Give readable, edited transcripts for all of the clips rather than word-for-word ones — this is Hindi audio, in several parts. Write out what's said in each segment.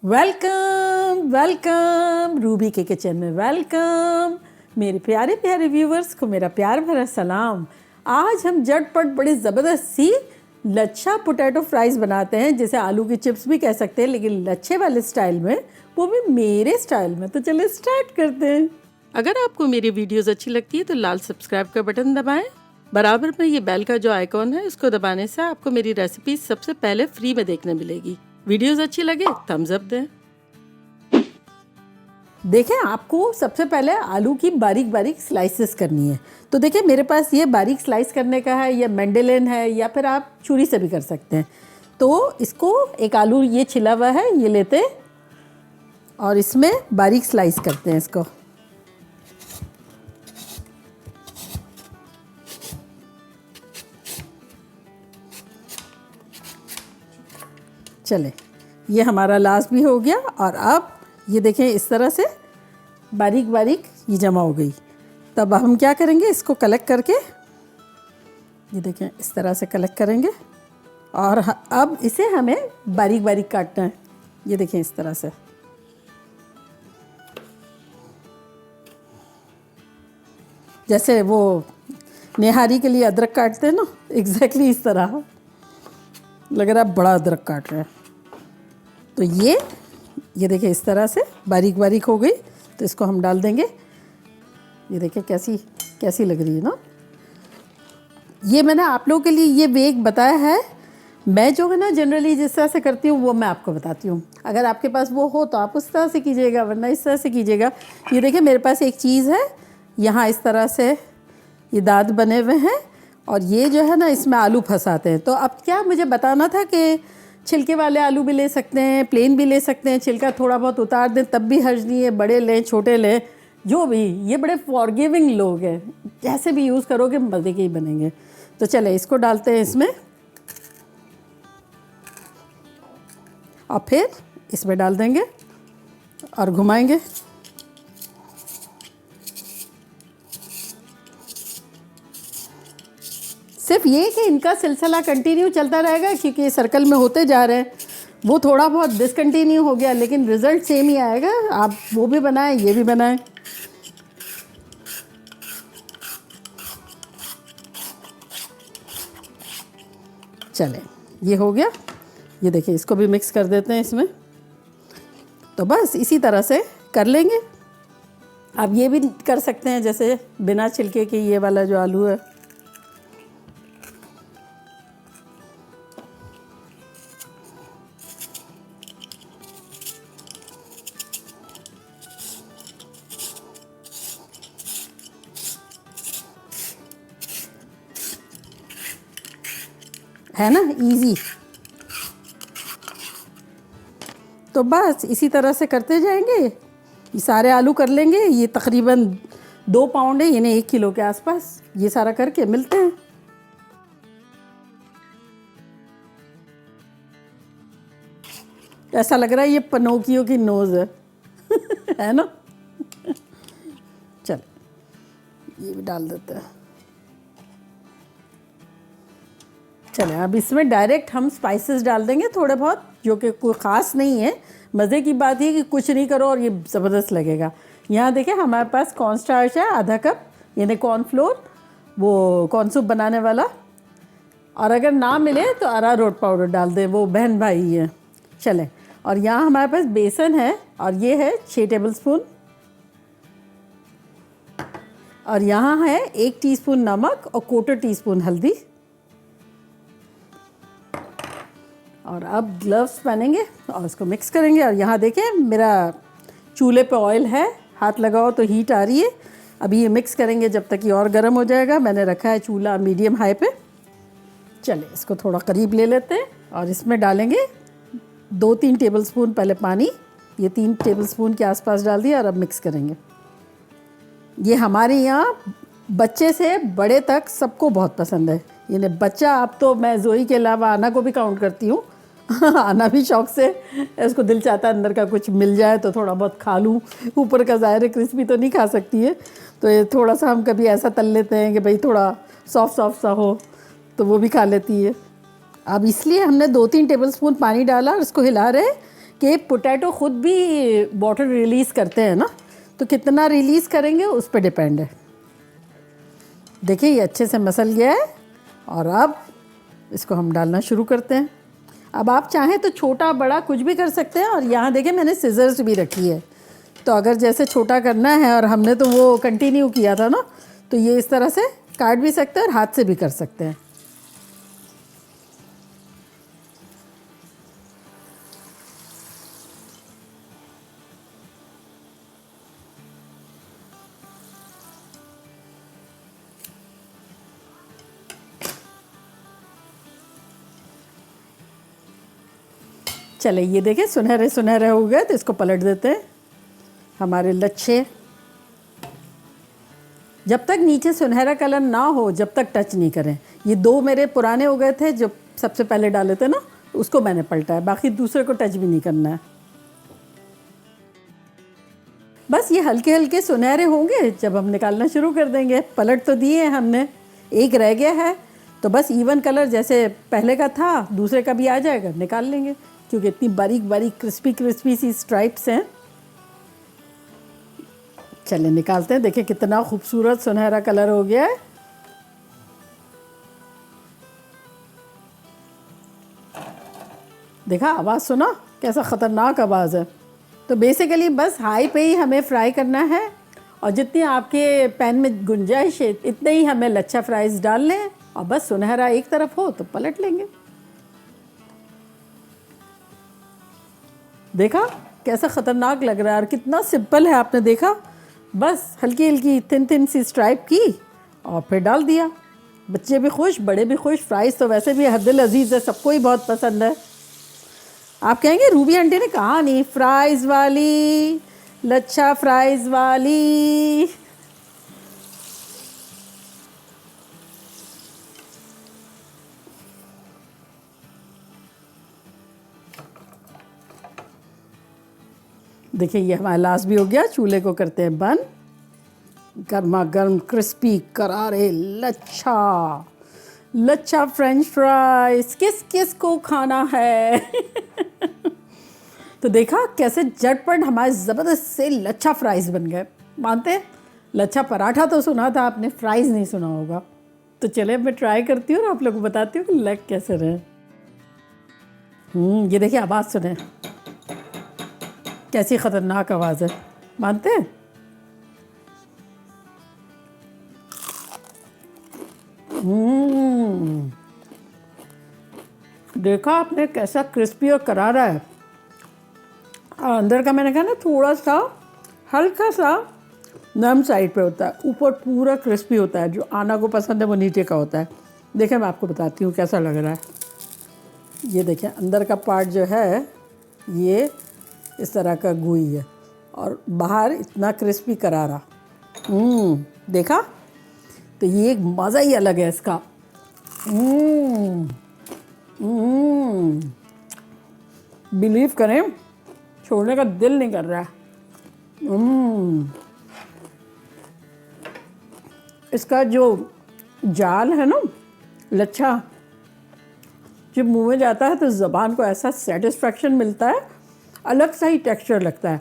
वेलकम वेलकम रूबी के किचन में वेलकम। मेरे प्यारे प्यारे व्यूवर्स को मेरा प्यार भरा सलाम। आज हम झटपट बड़ी ज़बरदस्त सी लच्छा पोटैटो फ्राइज़ बनाते हैं, जैसे आलू की चिप्स भी कह सकते हैं, लेकिन लच्छे वाले स्टाइल में, वो भी मेरे स्टाइल में। तो चलिए स्टार्ट करते हैं। अगर आपको मेरी वीडियोस अच्छी लगती है तो लाल सब्सक्राइब का बटन दबाएं। बराबर में ये बेल का जो आइकॉन है उसको दबाने से आपको मेरी रेसिपी सबसे पहले फ्री में देखने मिलेगी। वीडियोस अच्छी लगे थम्स अप दें। देखें, आपको सबसे पहले आलू की बारीक बारीक स्लाइसेस करनी है। तो देखिए मेरे पास ये बारीक स्लाइस करने का है, या मैंडेलिन है, या फिर आप छुरी से भी कर सकते हैं। तो इसको एक आलू ये छिला हुआ है, ये लेते हैं और इसमें बारीक स्लाइस करते हैं इसको। चले, ये हमारा लास्ट भी हो गया। और अब ये देखें इस तरह से बारीक बारीक ये जमा हो गई। तब हम क्या करेंगे, इसको कलेक्ट करके, ये देखें इस तरह से कलेक्ट करेंगे। और अब इसे हमें बारीक बारीक काटना है। ये देखें इस तरह से। जैसे वो निहारी के लिए अदरक काटते हैं ना, एग्जैक्टली इस तरह लग रहा है बड़ा अदरक काट रहा है। तो ये देखिए इस तरह से बारीक बारीक हो गई। तो इसको हम डाल देंगे। ये देखिए कैसी कैसी लग रही है ना। ये मैंने आप लोगों के लिए ये वे बताया है। मैं जो है ना जनरली जिस तरह से करती हूँ वो मैं आपको बताती हूँ। अगर आपके पास वो हो तो आप उस तरह से कीजिएगा, वरना इस तरह से कीजिएगा। ये देखिए मेरे पास एक चीज़ है, यहाँ इस तरह से ये दांत बने हुए हैं, और ये जो है ना इसमें आलू फंसाते हैं। तो अब क्या मुझे बताना था कि छिलके वाले आलू भी ले सकते हैं, प्लेन भी ले सकते हैं, छिलका थोड़ा बहुत उतार दें तब भी हर्ज नहीं है। बड़े लें छोटे लें, जो भी, ये बड़े फॉरगिविंग लोग हैं, जैसे भी यूज़ करोगे मज़े के ही बनेंगे। तो चले इसको डालते हैं इसमें, और फिर इसमें डाल देंगे और घुमाएंगे। सिर्फ ये कि इनका सिलसिला कंटिन्यू चलता रहेगा, क्योंकि सर्कल में होते जा रहे हैं। वो थोड़ा बहुत डिसकंटिन्यू हो गया, लेकिन रिज़ल्ट सेम ही आएगा। आप वो भी बनाएं, ये भी बनाएं। चलें, ये हो गया। ये देखिए इसको भी मिक्स कर देते हैं इसमें। तो बस इसी तरह से कर लेंगे। आप ये भी कर सकते हैं जैसे बिना छिलके के, ये वाला जो आलू है ना, इजी। तो बस इसी तरह से करते जाएंगे। ये सारे आलू कर लेंगे। ये तकरीबन 2 पाउंड है, यानी 1 किलो के आसपास। ये सारा करके मिलते हैं। ऐसा लग रहा है ये पनोकियो की नोज़ है है ना। चल ये भी डाल देते हैं। चलें, अब इसमें डायरेक्ट हम स्पाइसेस डाल देंगे थोड़े बहुत, जो कि कोई ख़ास नहीं है। मज़े की बात ये कि कुछ नहीं करो और ये ज़बरदस्त लगेगा। यहाँ देखें हमारे पास कॉर्न स्टार्च है आधा कप, यानी कॉर्नफ्लोर, वो कॉर्न सूप बनाने वाला। और अगर ना मिले तो अरारोट पाउडर डाल दें, वो बहन भाई है। चलें, और यहाँ हमारे पास बेसन है, और ये है 6 टेबलस्पून। और यहाँ है 1 टीस्पून नमक और 1/4 टीस्पून हल्दी। और अब ग्लव्स पहनेंगे और इसको मिक्स करेंगे। और यहाँ देखें मेरा चूल्हे पे ऑयल है, हाथ लगाओ तो हीट आ रही है। अभी ये मिक्स करेंगे जब तक ये और गर्म हो जाएगा। मैंने रखा है चूल्हा मीडियम हाई पे। चलिए इसको थोड़ा करीब ले लेते हैं और इसमें डालेंगे 2-3 टेबलस्पून पहले पानी। ये 3 टेबलस्पून के आसपास डाल दिया और अब मिक्स करेंगे। ये हमारे यहाँ बच्चे से बड़े तक सबको बहुत पसंद है। यानी बच्चा, अब तो मैं जोई के अलावा आना को भी काउंट करती हूँ आना भी शौक से, इसको दिल चाहता है अंदर का कुछ मिल जाए तो थोड़ा बहुत खा लूँ। ऊपर का ज़ाहिर क्रिस्पी तो नहीं खा सकती है, तो ये थोड़ा सा हम कभी ऐसा तल लेते हैं कि भाई थोड़ा सॉफ्ट सॉफ्ट सा हो, तो वो भी खा लेती है। अब इसलिए हमने 2-3 टेबलस्पून पानी डाला और इसको हिला रहे कि पोटैटो खुद भी वाटर रिलीज़ करते हैं ना, तो कितना रिलीज़ करेंगे उस पर डिपेंड है। देखिए ये अच्छे से मसल गया है और अब इसको हम डालना शुरू करते हैं। अब आप चाहें तो छोटा बड़ा कुछ भी कर सकते हैं, और यहाँ देखिए मैंने सिजर्स भी रखी है, तो अगर जैसे छोटा करना है, और हमने तो वो कंटिन्यू किया था ना, तो ये इस तरह से काट भी सकते हैं और हाथ से भी कर सकते हैं। चले ये देखें सुनहरे सुनहरे हो गए, तो इसको पलट देते हैं। हमारे लच्छे जब तक नीचे सुनहरा कलर ना हो जब तक टच नहीं करें। ये दो मेरे पुराने हो गए थे जो सबसे पहले डाले थे ना, उसको मैंने पलटा है, बाकी दूसरे को टच भी नहीं करना है। बस ये हल्के हल्के सुनहरे होंगे जब हम निकालना शुरू कर देंगे। पलट तो दिए हमने, एक रह गया है, तो बस इवन कलर जैसे पहले का था दूसरे का भी आ जाएगा, निकाल लेंगे, क्योंकि इतनी बारीक बारीक क्रिस्पी क्रिस्पी सी स्ट्राइप्स हैं। चलिए निकालते हैं। देखिए कितना खूबसूरत सुनहरा कलर हो गया है। देखा आवाज़ सुना, कैसा ख़तरनाक आवाज़ है। तो बेसिकली बस हाई पे ही हमें फ्राई करना है, और जितनी आपके पैन में गुंजाइश है इतने ही हमें लच्छा फ्राइज़ डाल लें, और बस सुनहरा एक तरफ हो तो पलट लेंगे। देखा कैसा ख़तरनाक लग रहा है और कितना सिंपल है। आपने देखा, बस हल्की हल्की थिन थिन सी स्ट्राइप की और फिर डाल दिया। बच्चे भी खुश, बड़े भी खुश। फ्राइज़ तो वैसे भी हर दिल अजीज़ है, सबको ही बहुत पसंद है। आप कहेंगे रूबी आंटी ने कहा नहीं, फ्राइज़ वाली, लच्छा फ्राइज़ वाली। देखिए ये हमारा लास्ट भी हो गया। चूल्हे को करते हैं बंद। गर्मा गर्म क्रिस्पी करारे लच्छा, लच्छा फ्रेंच फ्राइज किस किस को खाना है। तो देखा कैसे झटपट हमारे ज़बरदस्त से लच्छा फ्राइज बन गए। मानते हैं? लच्छा पराठा तो सुना था आपने, फ्राइज नहीं सुना होगा। तो चले मैं ट्राई करती हूँ और आप लोगों को बताती हूँ कि लग कैसे रहे। ये देखिए आवाज़ सुने, कैसी ख़तरनाक आवाज़ है। मानते हैं? देखा आपने कैसा क्रिस्पी और करारा है। और अंदर का मैंने कहा ना थोड़ा सा हल्का सा नरम साइड पे होता है, ऊपर पूरा क्रिस्पी होता है। जो आना को पसंद है वो नीचे का होता है। देखिए मैं आपको बताती हूँ कैसा लग रहा है। ये देखिए अंदर का पार्ट जो है ये इस तरह का गुई है, और बाहर इतना क्रिस्पी करारा। देखा? तो ये एक मज़ा ही अलग है इसका। बिलीव करें, छोड़ने का दिल नहीं कर रहा है। इसका जो जाल है ना लच्छा, जब मुंह में जाता है तो ज़बान को ऐसा सेटिस्फैक्शन मिलता है, अलग सा ही टेक्सचर लगता है।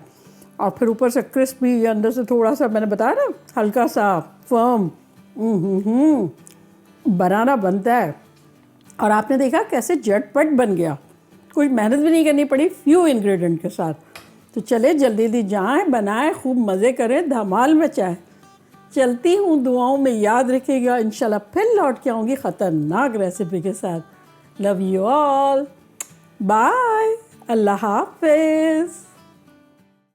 और फिर ऊपर से क्रिस्पी, अंदर से थोड़ा सा मैंने बताया ना हल्का सा फर्म। बनाना बनता है। और आपने देखा कैसे झटपट बन गया, कोई मेहनत भी नहीं करनी पड़ी, फ्यू इंग्रेडिएंट के साथ। तो चले जल्दी जल्दी जाएं, बनाएं, खूब मज़े करें, धमाल मचाएं। चलती हूँ, दुआओं में याद रखिएगा। इंशाल्लाह फिर लौट के आऊँगी ख़तरनाक रेसिपी के साथ। लव यू ऑल, बाय, अल्लाह हाफिज़।